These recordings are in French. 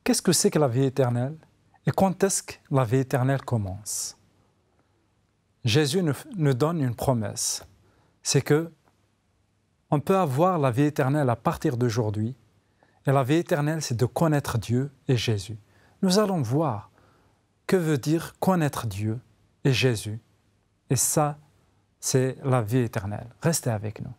Qu'est-ce que c'est que la vie éternelle et quand est-ce que la vie éternelle commence? Jésus nous donne une promesse, c'est que on peut avoir la vie éternelle à partir d'aujourd'hui, et la vie éternelle, c'est de connaître Dieu et Jésus. Nous allons voir que veut dire connaître Dieu et Jésus, et ça, c'est la vie éternelle. Restez avec nous.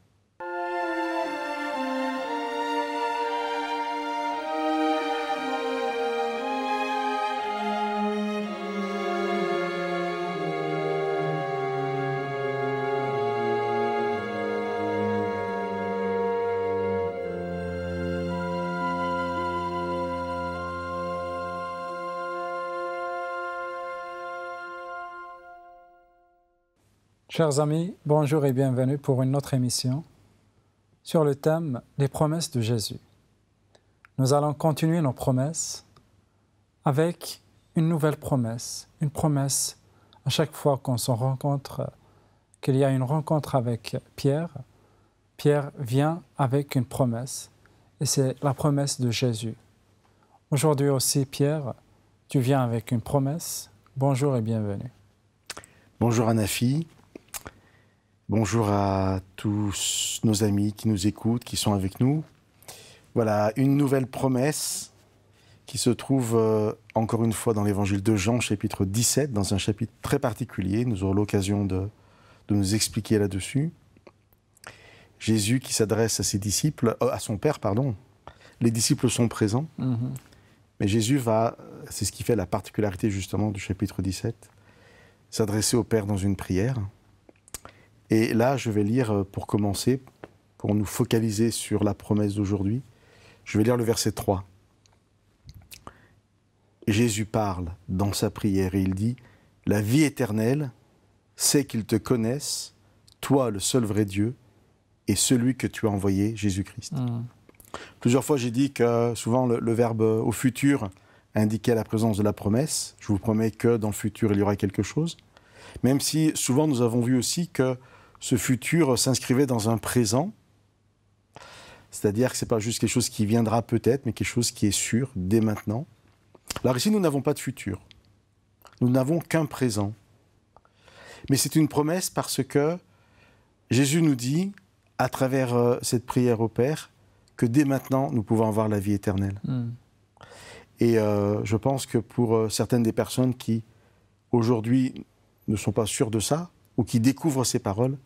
Chers amis, bonjour et bienvenue pour une autre émission sur le thème « Les promesses de Jésus ». Nous allons continuer nos promesses avec une nouvelle promesse. Une promesse à chaque fois qu'on se rencontre, qu'il y a une rencontre avec Pierre. Pierre vient avec une promesse et c'est la promesse de Jésus. Aujourd'hui aussi, Pierre, tu viens avec une promesse. Bonjour et bienvenue. Bonjour Anafi. Bonjour à tous nos amis qui nous écoutent, qui sont avec nous. Voilà, une nouvelle promesse qui se trouve encore une fois dans l'évangile de Jean, chapitre 17, dans un chapitre très particulier. Nous aurons l'occasion de nous expliquer là-dessus. Jésus qui s'adresse à ses disciples, à son Père, pardon. Les disciples sont présents, mais Jésus va, c'est ce qui fait la particularité justement du chapitre 17, s'adresser au Père dans une prière. Et là, je vais lire, pour commencer, pour nous focaliser sur la promesse d'aujourd'hui, je vais lire le verset 3. Jésus parle dans sa prière et il dit « La vie éternelle, c'est qu'ils te connaissent, toi le seul vrai Dieu, et celui que tu as envoyé, Jésus-Christ. » Plusieurs fois, j'ai dit que souvent le verbe au futur indiquait la présence de la promesse. Je vous promets que dans le futur, il y aura quelque chose. Même si souvent, nous avons vu aussi que ce futur s'inscrivait dans un présent, c'est-à-dire que ce n'est pas juste quelque chose qui viendra peut-être, mais quelque chose qui est sûr dès maintenant. Alors ici, nous n'avons pas de futur. Nous n'avons qu'un présent. Mais c'est une promesse parce que Jésus nous dit, à travers cette prière au Père, que dès maintenant, nous pouvons avoir la vie éternelle. Et je pense que pour certaines des personnes qui, aujourd'hui, ne sont pas sûres de ça, ou qui découvrent ces paroles,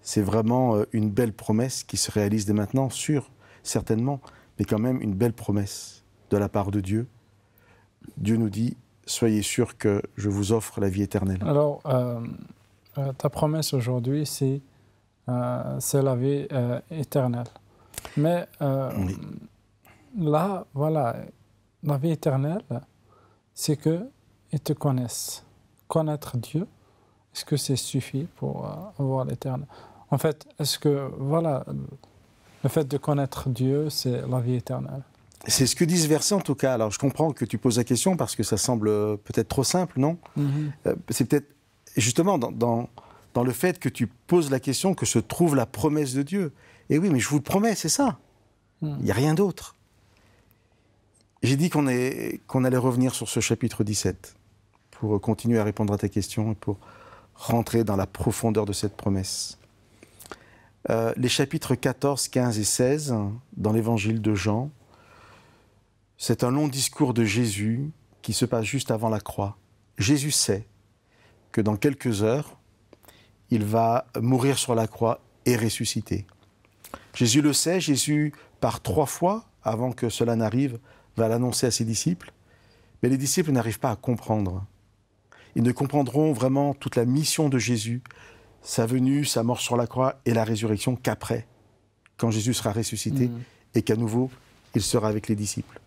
c'est vraiment une belle promesse qui se réalise dès maintenant, sûre, certainement, mais quand même une belle promesse de la part de Dieu. Dieu nous dit, soyez sûrs que je vous offre la vie éternelle. Alors, ta promesse aujourd'hui, c'est la vie éternelle. Mais Oui. là, voilà, la vie éternelle, c'est qu'ils te connaissent. Connaître Dieu, est-ce que c'est suffit pour avoir l'éternel? En fait, est-ce que, voilà, le fait de connaître Dieu, c'est la vie éternelle? C'est ce que dit ce verset en tout cas. Alors je comprends que tu poses la question parce que ça semble peut-être trop simple, non? C'est peut-être justement dans le fait que tu poses la question que se trouve la promesse de Dieu. Et oui, mais je vous le promets, c'est ça. Il n'y a rien d'autre. J'ai dit qu'on allait revenir sur ce chapitre 17 pour continuer à répondre à ta question et pour rentrer dans la profondeur de cette promesse. Les chapitres 14, 15 et 16 dans l'évangile de Jean, c'est un long discours de Jésus qui se passe juste avant la croix. Jésus sait que dans quelques heures, il va mourir sur la croix et ressusciter. Jésus le sait, Jésus, par 3 fois, avant que cela n'arrive, va l'annoncer à ses disciples, mais les disciples n'arrivent pas à comprendre. Ils ne comprendront vraiment toute la mission de Jésus, sa venue, sa mort sur la croix et la résurrection qu'après, quand Jésus sera ressuscité et qu'à nouveau, il sera avec les disciples.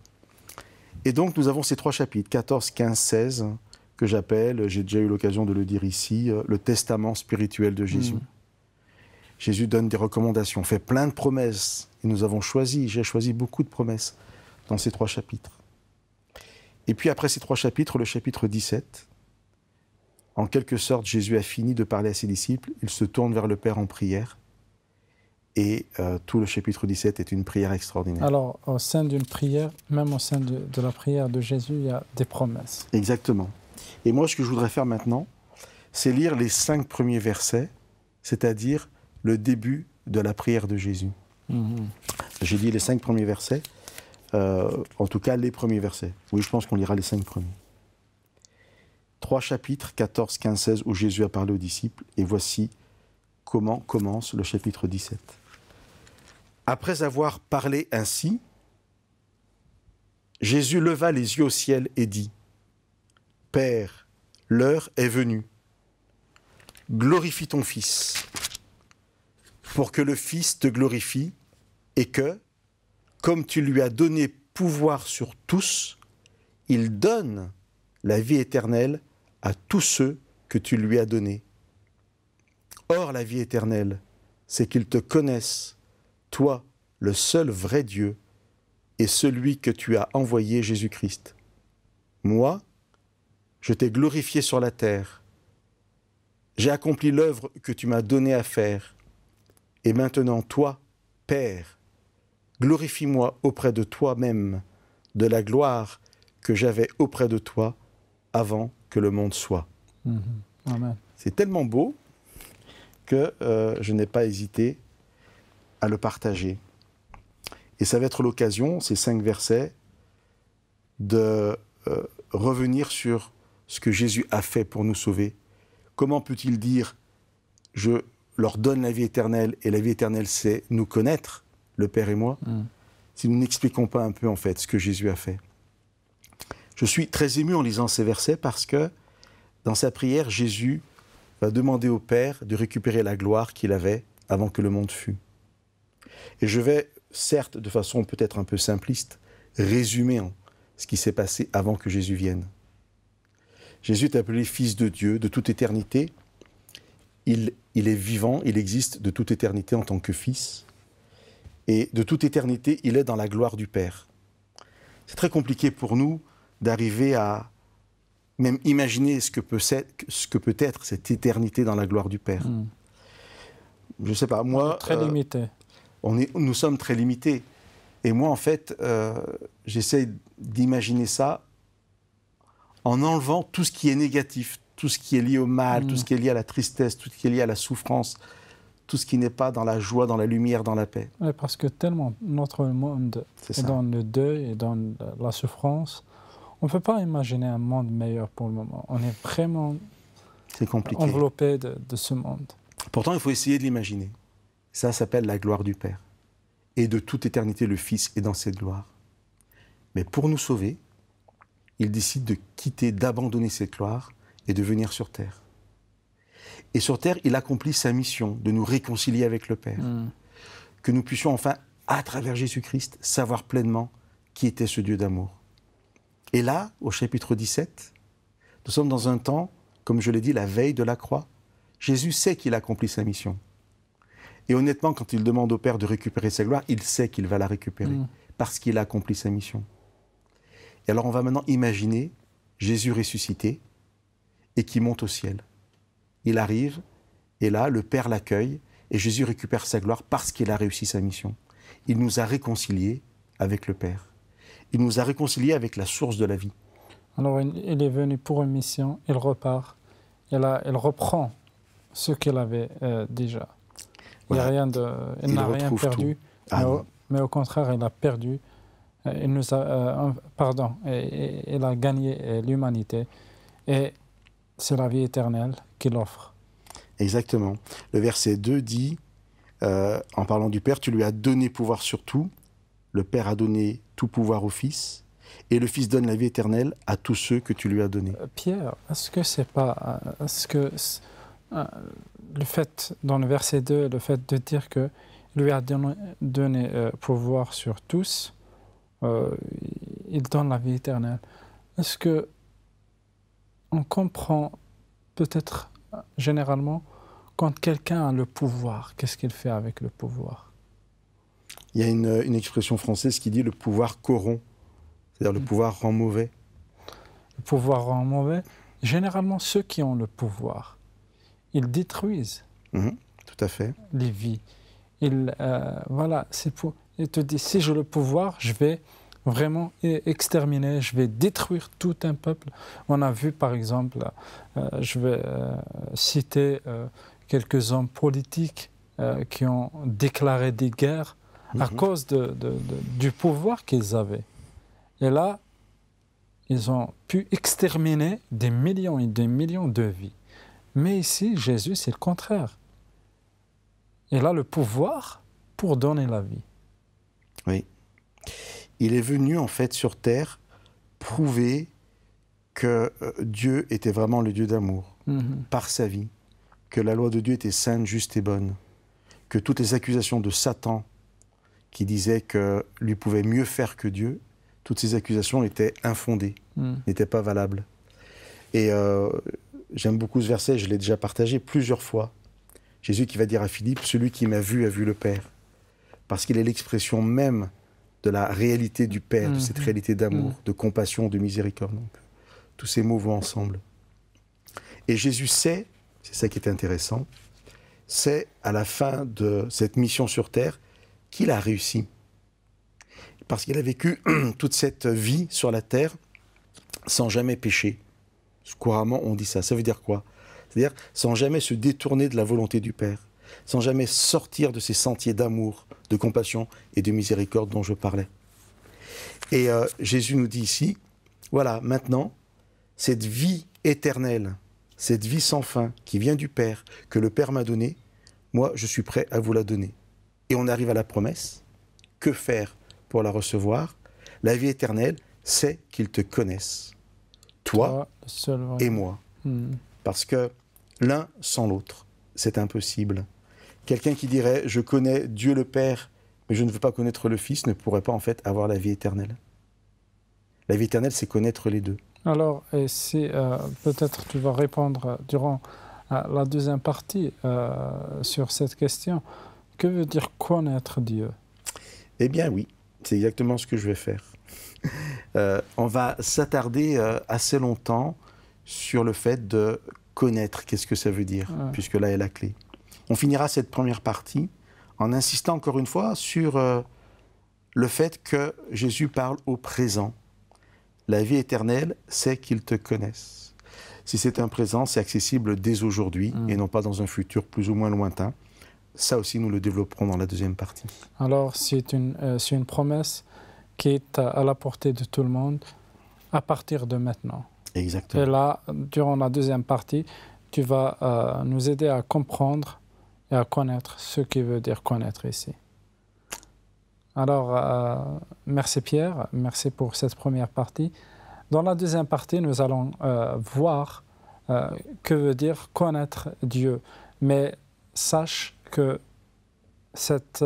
Et donc, nous avons ces 3 chapitres, 14, 15, 16, que j'appelle, j'ai déjà eu l'occasion de le dire ici, le testament spirituel de Jésus. Jésus donne des recommandations, fait plein de promesses, et nous avons choisi, j'ai choisi beaucoup de promesses dans ces 3 chapitres. Et puis après ces 3 chapitres, le chapitre 17, en quelque sorte, Jésus a fini de parler à ses disciples, il se tourne vers le Père en prière, Et tout le chapitre 17 est une prière extraordinaire. Alors, au sein d'une prière, même au sein de la prière de Jésus, il y a des promesses. Exactement. Et moi, ce que je voudrais faire maintenant, c'est lire les 5 premiers versets, c'est-à-dire le début de la prière de Jésus. J'ai dit les 5 premiers versets, en tout cas les premiers versets. Oui, je pense qu'on lira les 5 premiers. 3 chapitres, 14, 15, 16, où Jésus a parlé aux disciples, et voici comment commence le chapitre 17. Après avoir parlé ainsi, Jésus leva les yeux au ciel et dit : « Père, l'heure est venue. Glorifie ton Fils, pour que le Fils te glorifie, et que, comme tu lui as donné pouvoir sur tous, il donne la vie éternelle à tous ceux que tu lui as donnés. Or, la vie éternelle, c'est qu'ils te connaissent, toi, le seul vrai Dieu, et celui que tu as envoyé, Jésus-Christ. Moi, je t'ai glorifié sur la terre. J'ai accompli l'œuvre que tu m'as donnée à faire. Et maintenant, toi, Père, glorifie-moi auprès de toi-même de la gloire que j'avais auprès de toi avant que le monde soit. » Amen. C'est tellement beau que je n'ai pas hésité à le partager. Et ça va être l'occasion, ces 5 versets, de revenir sur ce que Jésus a fait pour nous sauver. Comment peut-il dire « Je leur donne la vie éternelle » et la vie éternelle, c'est nous connaître, le Père et moi, si nous n'expliquons pas un peu en fait ce que Jésus a fait. Je suis très ému en lisant ces versets parce que dans sa prière, Jésus va demander au Père de récupérer la gloire qu'il avait avant que le monde fût. Et je vais, certes, de façon peut-être un peu simpliste, résumer ce qui s'est passé avant que Jésus vienne. Jésus est appelé Fils de Dieu de toute éternité. Il est vivant, il existe de toute éternité en tant que Fils. Et de toute éternité, il est dans la gloire du Père. C'est très compliqué pour nous d'arriver à même imaginer ce que peut être cette éternité dans la gloire du Père. Je ne sais pas, moi... Très limité. Nous sommes très limités. Et moi, en fait, j'essaie d'imaginer ça en enlevant tout ce qui est négatif, tout ce qui est lié au mal, tout ce qui est lié à la tristesse, tout ce qui est lié à la souffrance, tout ce qui n'est pas dans la joie, dans la lumière, dans la paix. Oui, parce que tellement notre monde est dans le deuil et dans la souffrance, on ne peut pas imaginer un monde meilleur pour le moment. On est vraiment enveloppé de ce monde. Pourtant, il faut essayer de l'imaginer. Ça s'appelle la gloire du Père. Et de toute éternité, le Fils est dans cette gloire. Mais pour nous sauver, il décide de quitter, d'abandonner cette gloire et de venir sur terre. Et sur terre, il accomplit sa mission de nous réconcilier avec le Père. Que nous puissions enfin, à travers Jésus-Christ, savoir pleinement qui était ce Dieu d'amour. Et là, au chapitre 17, nous sommes dans un temps, comme je l'ai dit, la veille de la croix. Jésus sait qu'il accomplit sa mission. Et honnêtement, quand il demande au Père de récupérer sa gloire, il sait qu'il va la récupérer, parce qu'il a accompli sa mission. Et alors on va maintenant imaginer Jésus ressuscité et qui monte au ciel. Il arrive, et là, le Père l'accueille, et Jésus récupère sa gloire parce qu'il a réussi sa mission. Il nous a réconciliés avec le Père. Il nous a réconciliés avec la source de la vie. Alors il est venu pour une mission, il repart, il reprend ce qu'il avait déjà. Il n'a rien perdu, mais au contraire, il a perdu. Il a gagné l'humanité. Et c'est la vie éternelle qu'il offre. Exactement. Le verset 2 dit, en parlant du Père, « Tu lui as donné pouvoir sur tout. Le Père a donné tout pouvoir au Fils. Et le Fils donne la vie éternelle à tous ceux que tu lui as donnés. » Pierre, est-ce que c'est pas... le fait, dans le verset 2, le fait de dire qu'il lui a donné pouvoir sur tous, il donne la vie éternelle. Est-ce que on comprend peut-être généralement quand quelqu'un a le pouvoir, qu'est-ce qu'il fait avec le pouvoir? Il y a une expression française qui dit « le pouvoir corrompt », c'est-à-dire le pouvoir rend mauvais. Le pouvoir rend mauvais. Généralement, ceux qui ont le pouvoir, ils détruisent tout à fait. les vies. Voilà, il te dit, si j'ai le pouvoir, je vais vraiment exterminer, je vais détruire tout un peuple. On a vu par exemple, je vais citer quelques hommes politiques qui ont déclaré des guerres à cause du pouvoir qu'ils avaient. Et là, ils ont pu exterminer des millions et des millions de vies. Mais ici, Jésus, c'est le contraire. Il a le pouvoir pour donner la vie. Oui. Il est venu en fait sur terre prouver que Dieu était vraiment le Dieu d'amour, par sa vie, que la loi de Dieu était sainte, juste et bonne, que toutes les accusations de Satan qui disaient que lui pouvait mieux faire que Dieu, toutes ces accusations étaient infondées, n'étaient pas valables. Et j'aime beaucoup ce verset, je l'ai déjà partagé plusieurs fois. Jésus qui va dire à Philippe, celui qui m'a vu a vu le Père. Parce qu'il est l'expression même de la réalité du Père, de cette réalité d'amour, de compassion, de miséricorde. Donc, tous ces mots vont ensemble. Et Jésus sait, c'est ça qui est intéressant, c'est à la fin de cette mission sur terre qu'il a réussi. Parce qu'il a vécu toute cette vie sur la terre sans jamais pécher. Couramment, on dit ça. Ça veut dire quoi? C'est-à-dire sans jamais se détourner de la volonté du Père, sans jamais sortir de ces sentiers d'amour, de compassion et de miséricorde dont je parlais. Et Jésus nous dit ici, voilà, maintenant, cette vie éternelle, cette vie sans fin qui vient du Père, que le Père m'a donnée, moi, je suis prêt à vous la donner. Et on arrive à la promesse. Que faire pour la recevoir? La vie éternelle, c'est qu'ils te connaissent, toi et moi. Parce que l'un sans l'autre, c'est impossible. Quelqu'un qui dirait « je connais Dieu le Père, mais je ne veux pas connaître le Fils » ne pourrait pas en fait avoir la vie éternelle. La vie éternelle, c'est connaître les deux. Alors, et si peut-être tu vas répondre durant la deuxième partie sur cette question, que veut dire connaître Dieu? Eh bien oui, c'est exactement ce que je vais faire. On va s'attarder assez longtemps sur le fait de connaître, qu'est-ce que ça veut dire, puisque là est la clé. On finira cette première partie en insistant encore une fois sur le fait que Jésus parle au présent. La vie éternelle, c'est qu'ils te connaissent. Si c'est un présent, c'est accessible dès aujourd'hui et non pas dans un futur plus ou moins lointain. Ça aussi, nous le développerons dans la deuxième partie. Alors, c'est une promesse qui est à la portée de tout le monde à partir de maintenant. Exactement. Et là, durant la deuxième partie, tu vas nous aider à comprendre et à connaître ce qui veut dire connaître ici. Alors, merci Pierre, merci pour cette première partie. Dans la deuxième partie, nous allons voir que veut dire connaître Dieu. Mais sache que cette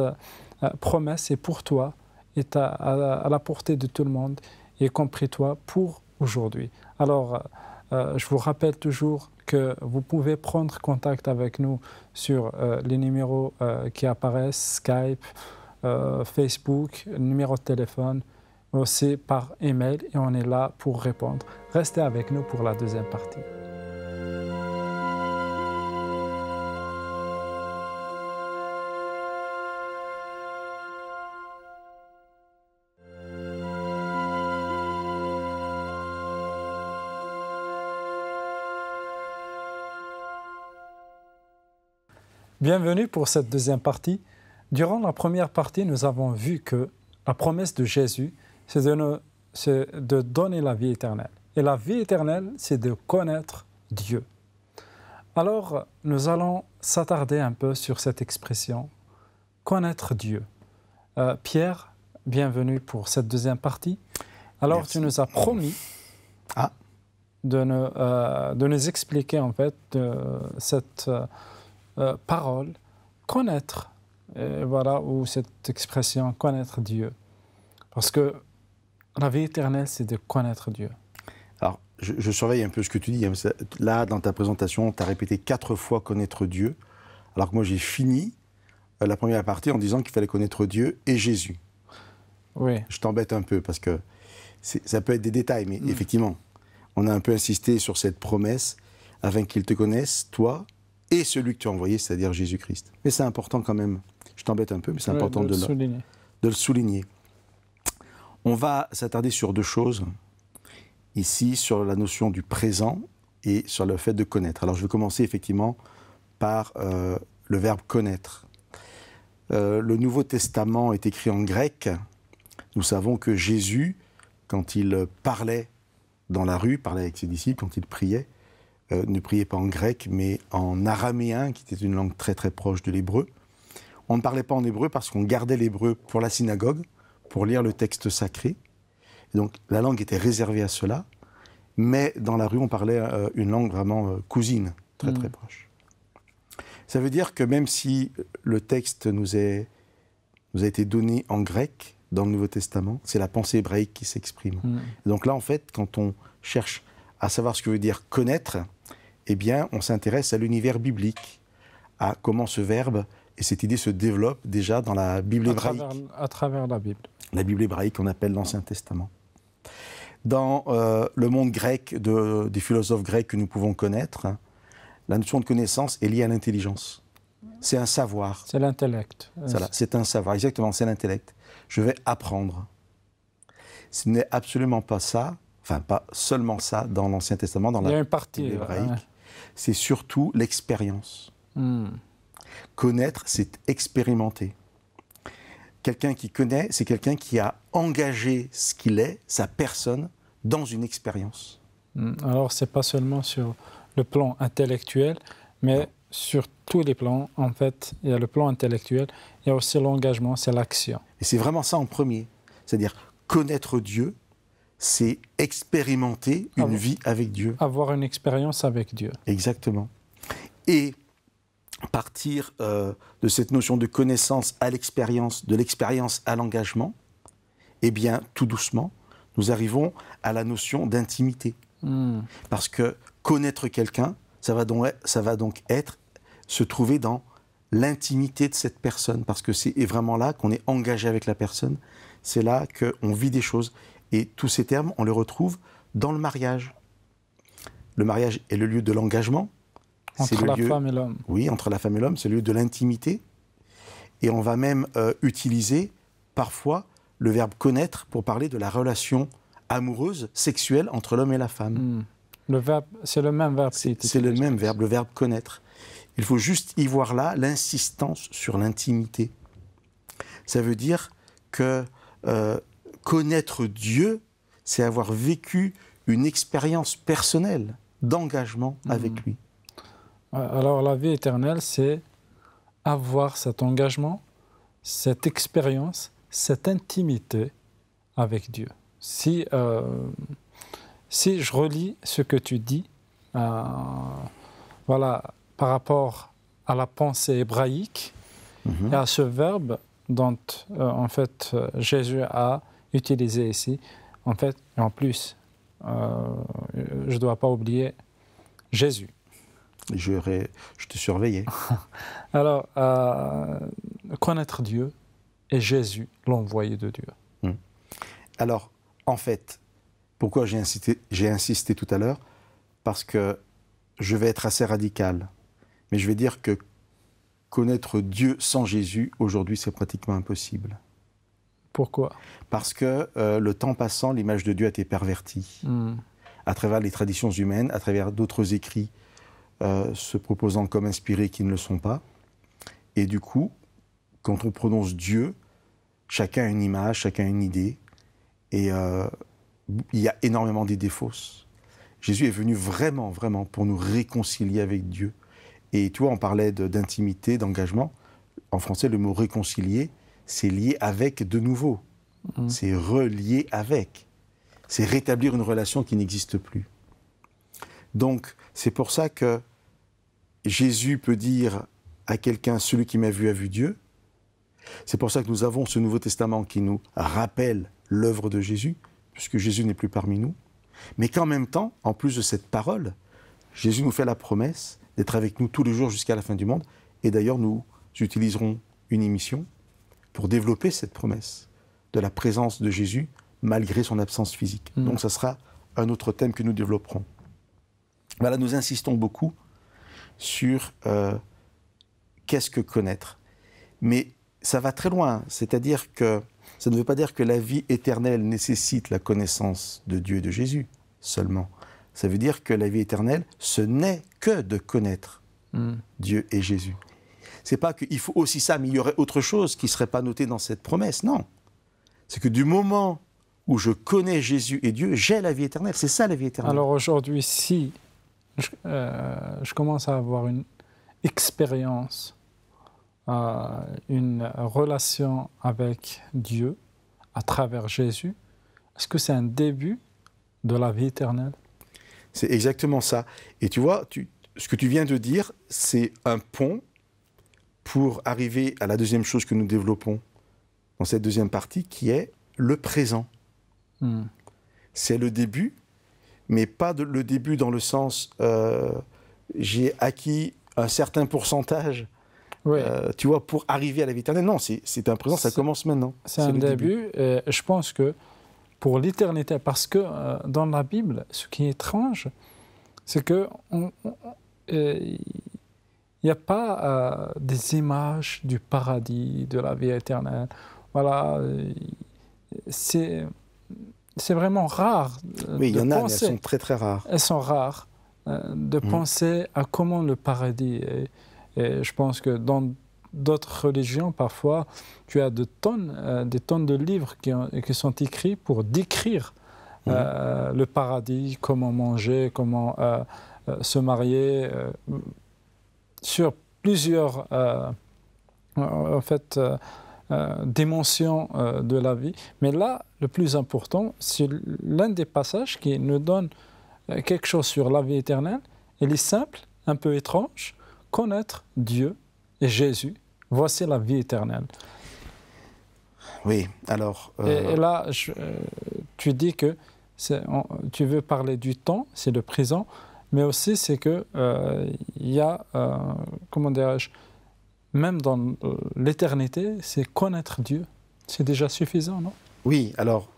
promesse est pour toi, est à la portée de tout le monde, y compris toi, pour aujourd'hui. Alors, je vous rappelle toujours que vous pouvez prendre contact avec nous sur les numéros qui apparaissent, Skype, Facebook, numéro de téléphone, aussi par email, et on est là pour répondre. Restez avec nous pour la deuxième partie. Bienvenue pour cette deuxième partie. Durant la première partie, nous avons vu que la promesse de Jésus, c'est de donner la vie éternelle. Et la vie éternelle, c'est de connaître Dieu. Alors, nous allons s'attarder un peu sur cette expression, connaître Dieu. Pierre, bienvenue pour cette deuxième partie. Alors, merci. Tu nous as promis de nous expliquer en fait cette parole, connaître, voilà, ou cette expression, connaître Dieu. Parce que la vie éternelle, c'est de connaître Dieu. Alors, je surveille un peu ce que tu dis. Là, dans ta présentation, tu as répété 4 fois connaître Dieu, alors que moi, j'ai fini la première partie en disant qu'il fallait connaître Dieu et Jésus. Oui. Je t'embête un peu, parce que ça peut être des détails, mais effectivement, on a un peu insisté sur cette promesse, afin qu'ils te connaissent, toi, et celui que tu as envoyé, c'est-à-dire Jésus-Christ. Mais c'est important quand même. Je t'embête un peu, mais c'est important de souligner. De le souligner. On va s'attarder sur deux choses, ici, sur la notion du présent et sur le fait de connaître. Alors je vais commencer effectivement par le verbe connaître. Le Nouveau Testament est écrit en grec. Nous savons que Jésus, quand il parlait dans la rue, parlait avec ses disciples, quand il priait, ne priait pas en grec, mais en araméen, qui était une langue très très proche de l'hébreu. On ne parlait pas en hébreu parce qu'on gardait l'hébreu pour la synagogue, pour lire le texte sacré. Et donc la langue était réservée à cela, mais dans la rue, on parlait une langue vraiment cousine, très très proche. Ça veut dire que même si le texte nous a été donné en grec dans le Nouveau Testament, c'est la pensée hébraïque qui s'exprime. Donc là, en fait, quand on cherche à savoir ce que veut dire connaître, eh bien, on s'intéresse à l'univers biblique, à comment ce verbe et cette idée se développe déjà dans la Bible hébraïque. À travers la Bible. La Bible hébraïque qu'on appelle l'Ancien Testament. Dans le monde grec, des philosophes grecs que nous pouvons connaître, la notion de connaissance est liée à l'intelligence. C'est un savoir. C'est l'intellect. Voilà, c'est un savoir, exactement, c'est l'intellect. Je vais apprendre. Ce n'est absolument pas ça, enfin pas seulement ça dans l'Ancien Testament, dans la Bible hébraïque. C'est surtout l'expérience. Connaître, c'est expérimenter. Quelqu'un qui connaît, c'est quelqu'un qui a engagé ce qu'il est, sa personne, dans une expérience. Alors, ce n'est pas seulement sur le plan intellectuel, mais sur tous les plans, en fait, il y a le plan intellectuel, il y a aussi l'engagement, c'est l'action. Et c'est vraiment ça en premier. C'est-à-dire, connaître Dieu, c'est expérimenter une vie avec Dieu. Avoir une expérience avec Dieu. Exactement. Et partir de cette notion de connaissance à l'expérience, de l'expérience à l'engagement, eh bien, tout doucement, nous arrivons à la notion d'intimité. Parce que connaître quelqu'un, ça va donc être se trouver dans l'intimité de cette personne, parce que c'est vraiment là qu'on est engagé avec la personne, c'est là qu'on vit des choses. Et tous ces termes, on les retrouve dans le mariage. Le mariage est le lieu de l'engagement. Entre la femme et l'homme. Oui, entre la femme et l'homme, c'est le lieu de l'intimité. Et on va même utiliser parfois le verbe connaître pour parler de la relation amoureuse, sexuelle entre l'homme et la femme. Le verbe, c'est le même verbe. C'est le même verbe, le verbe connaître. Il faut juste y voir là l'insistance sur l'intimité. Ça veut dire que connaître Dieu, c'est avoir vécu une expérience personnelle d'engagement avec lui. Alors la vie éternelle, c'est avoir cet engagement, cette expérience, cette intimité avec Dieu. Si je relis ce que tu dis, voilà, par rapport à la pensée hébraïque et à ce verbe dont en fait Jésus a utilisé ici, en fait, et en plus, je ne dois pas oublier Jésus. Je te surveillais. Alors, connaître Dieu et Jésus, l'envoyé de Dieu. Alors, en fait, pourquoi j'ai insisté tout à l'heure? Parce que je vais être assez radical. Mais je vais dire que connaître Dieu sans Jésus, aujourd'hui, c'est pratiquement impossible. Pourquoi? Parce que le temps passant, l'image de Dieu a été pervertie. À travers les traditions humaines, à travers d'autres écrits se proposant comme inspirés qui ne le sont pas. Et du coup, quand on prononce Dieu, chacun a une image, chacun a une idée. Et il y a énormément d'idées fausses. Jésus est venu vraiment, vraiment pour nous réconcilier avec Dieu. Et tu vois, on parlait d'intimité, d'engagement. En français, le mot réconcilier, c'est lié avec de nouveau. C'est relié avec. C'est rétablir une relation qui n'existe plus. Donc, c'est pour ça que Jésus peut dire à quelqu'un, celui qui m'a vu a vu Dieu. C'est pour ça que nous avons ce Nouveau Testament qui nous rappelle l'œuvre de Jésus, puisque Jésus n'est plus parmi nous. Mais qu'en même temps, en plus de cette parole, Jésus nous fait la promesse d'être avec nous tous les jours jusqu'à la fin du monde. Et d'ailleurs, nous utiliserons une émission pour développer cette promesse de la présence de Jésus malgré son absence physique. Donc, ça sera un autre thème que nous développerons. Voilà, nous insistons beaucoup sur qu'est-ce que connaître. Mais ça va très loin. C'est-à-dire que ça ne veut pas dire que la vie éternelle nécessite la connaissance de Dieu et de Jésus seulement. Ça veut dire que la vie éternelle, ce n'est que de connaître Dieu et Jésus. C'est pas qu'il faut aussi ça, mais il y aurait autre chose qui ne serait pas noté dans cette promesse. Non. C'est que du moment où je connais Jésus et Dieu, j'ai la vie éternelle. C'est ça la vie éternelle. Alors aujourd'hui, si je commence à avoir une expérience, une relation avec Dieu à travers Jésus, est-ce que c'est un début de la vie éternelle? C'est exactement ça. Et tu vois, ce que tu viens de dire, c'est un pont pour arriver à la deuxième chose que nous développons dans cette deuxième partie, qui est le présent. C'est le début, mais pas le début dans le sens j'ai acquis un certain pourcentage, tu vois, pour arriver à la vie éternelle. Non, c'est un présent, ça commence maintenant. C'est un début, et je pense que pour l'éternité, parce que dans la Bible, ce qui est étrange, c'est que il n'y a pas des images du paradis, de la vie éternelle. Voilà, c'est vraiment rare. Oui, il y en a, mais elles sont très très rares. Elles sont rares de penser à comment le paradis est. Et je pense que dans d'autres religions, parfois, tu as des tonnes de livres qui sont écrits pour décrire le paradis, comment manger, comment se marier, sur plusieurs dimensions de la vie. Mais là, le plus important, c'est l'un des passages qui nous donne quelque chose sur la vie éternelle. Il est simple, un peu étrange. Connaître Dieu et Jésus, voici la vie éternelle. Oui, alors... Et là, tu dis que tu veux parler du temps, c'est le présent, mais aussi c'est que il y a, comment dirais-je, même dans l'éternité, c'est connaître Dieu. C'est déjà suffisant, non? Oui, alors,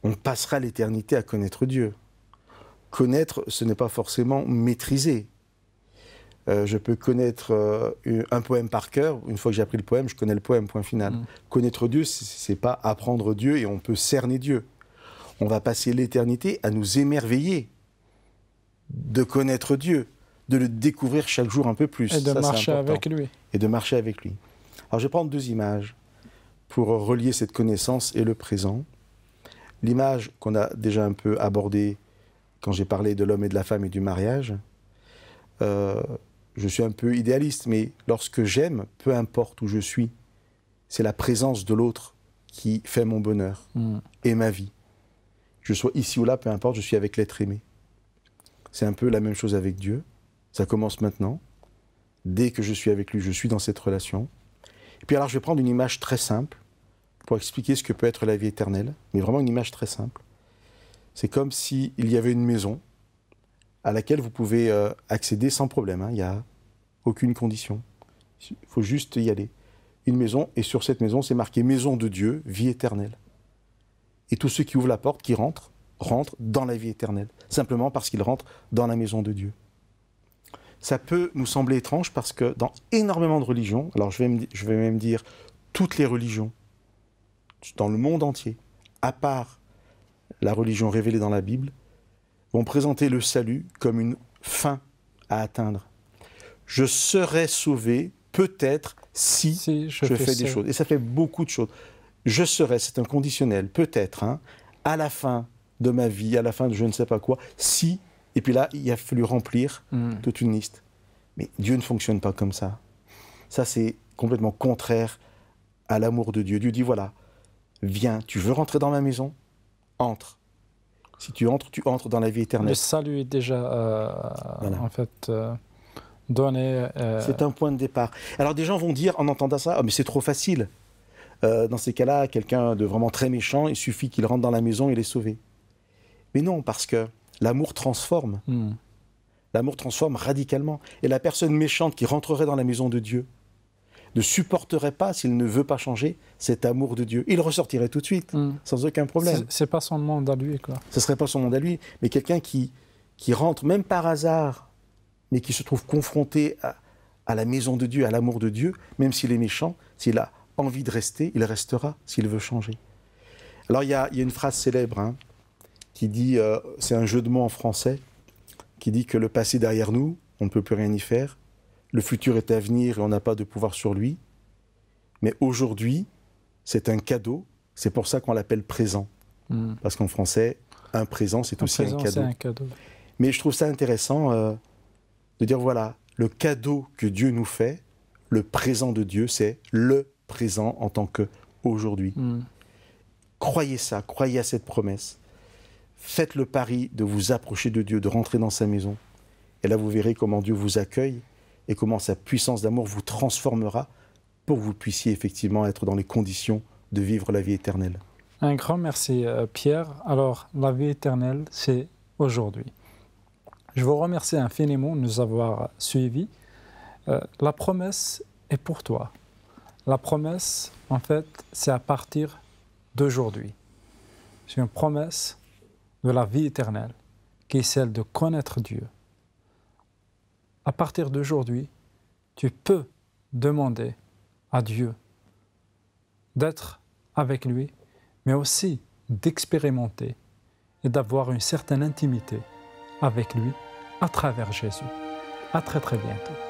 on passera l'éternité à connaître Dieu. Connaître, ce n'est pas forcément maîtriser. Je peux connaître un poème par cœur. Une fois que j'ai appris le poème, je connais le poème, point final. Connaître Dieu, c'est pas apprendre Dieu et on peut cerner Dieu. On va passer l'éternité à nous émerveiller de connaître Dieu, de le découvrir chaque jour un peu plus. Et de marcher avec lui. Et de marcher avec lui. Alors je vais prendre deux images pour relier cette connaissance et le présent. L'image qu'on a déjà un peu abordée quand j'ai parlé de l'homme et de la femme et du mariage. Je suis un peu idéaliste, mais lorsque j'aime, peu importe où je suis, c'est la présence de l'autre qui fait mon bonheur et ma vie. Que je sois ici ou là, peu importe, je suis avec l'être aimé. C'est un peu la même chose avec Dieu. Ça commence maintenant. Dès que je suis avec lui, je suis dans cette relation. Et puis alors, je vais prendre une image très simple pour expliquer ce que peut être la vie éternelle, mais vraiment une image très simple. C'est comme s'il y avait une maison à laquelle vous pouvez accéder sans problème. Il n'y a aucune condition. Il faut juste y aller. Une maison, et sur cette maison, c'est marqué « Maison de Dieu, vie éternelle ». Et tous ceux qui ouvrent la porte, qui rentrent dans la vie éternelle, simplement parce qu'ils rentrent dans la maison de Dieu. Ça peut nous sembler étrange parce que dans énormément de religions, alors je vais même dire toutes les religions, dans le monde entier, à part la religion révélée dans la Bible, vont présenter le salut comme une fin à atteindre. Je serai sauvé, peut-être, si je fais des choses. Et ça fait beaucoup de choses. Je serai, c'est un conditionnel, peut-être, à la fin de ma vie, à la fin de je ne sais pas quoi, si, et puis là, il a fallu remplir toute une liste. Mais Dieu ne fonctionne pas comme ça. Ça, c'est complètement contraire à l'amour de Dieu. Dieu dit, voilà, viens, tu veux rentrer dans ma maison? Entre. Si tu entres dans la vie éternelle. Le salut est déjà, en fait, donné. C'est un point de départ. Alors des gens vont dire, en entendant ça, oh, mais c'est trop facile. Dans ces cas-là, quelqu'un de vraiment très méchant, il suffit qu'il rentre dans la maison et il est sauvé. Mais non, parce que l'amour transforme. L'amour transforme radicalement. Et la personne méchante qui rentrerait dans la maison de Dieu ne supporterait pas, s'il ne veut pas changer, cet amour de Dieu. Il ressortirait tout de suite, sans aucun problème. C'est pas son monde à lui, quoi. Ce serait pas son monde à lui, mais quelqu'un qui rentre, même par hasard, mais qui se trouve confronté à la maison de Dieu, à l'amour de Dieu, même s'il est méchant, S'il a envie de rester, il restera s'il veut changer. Alors il y a une phrase célèbre hein, qui dit, c'est un jeu de mots en français, qui dit que le passé est derrière nous, on ne peut plus rien y faire, le futur est à venir et on n'a pas de pouvoir sur lui, mais aujourd'hui, c'est un cadeau, c'est pour ça qu'on l'appelle présent. Parce qu'en français, un présent, c'est aussi un cadeau. Mais je trouve ça intéressant de dire, voilà, le cadeau que Dieu nous fait, le présent de Dieu, c'est le présent en tant qu'aujourd'hui. Croyez ça, croyez à cette promesse. Faites le pari de vous approcher de Dieu, de rentrer dans sa maison. Et là, vous verrez comment Dieu vous accueille et comment sa puissance d'amour vous transformera pour que vous puissiez effectivement être dans les conditions de vivre la vie éternelle. Un grand merci, Pierre. Alors, la vie éternelle, c'est aujourd'hui. Je vous remercie infiniment de nous avoir suivis. La promesse est pour toi. La promesse, en fait, c'est à partir d'aujourd'hui. C'est une promesse de la vie éternelle, qui est celle de connaître Dieu. À partir d'aujourd'hui, tu peux demander à Dieu d'être avec lui, mais aussi d'expérimenter et d'avoir une certaine intimité avec lui à travers Jésus. À très très bientôt.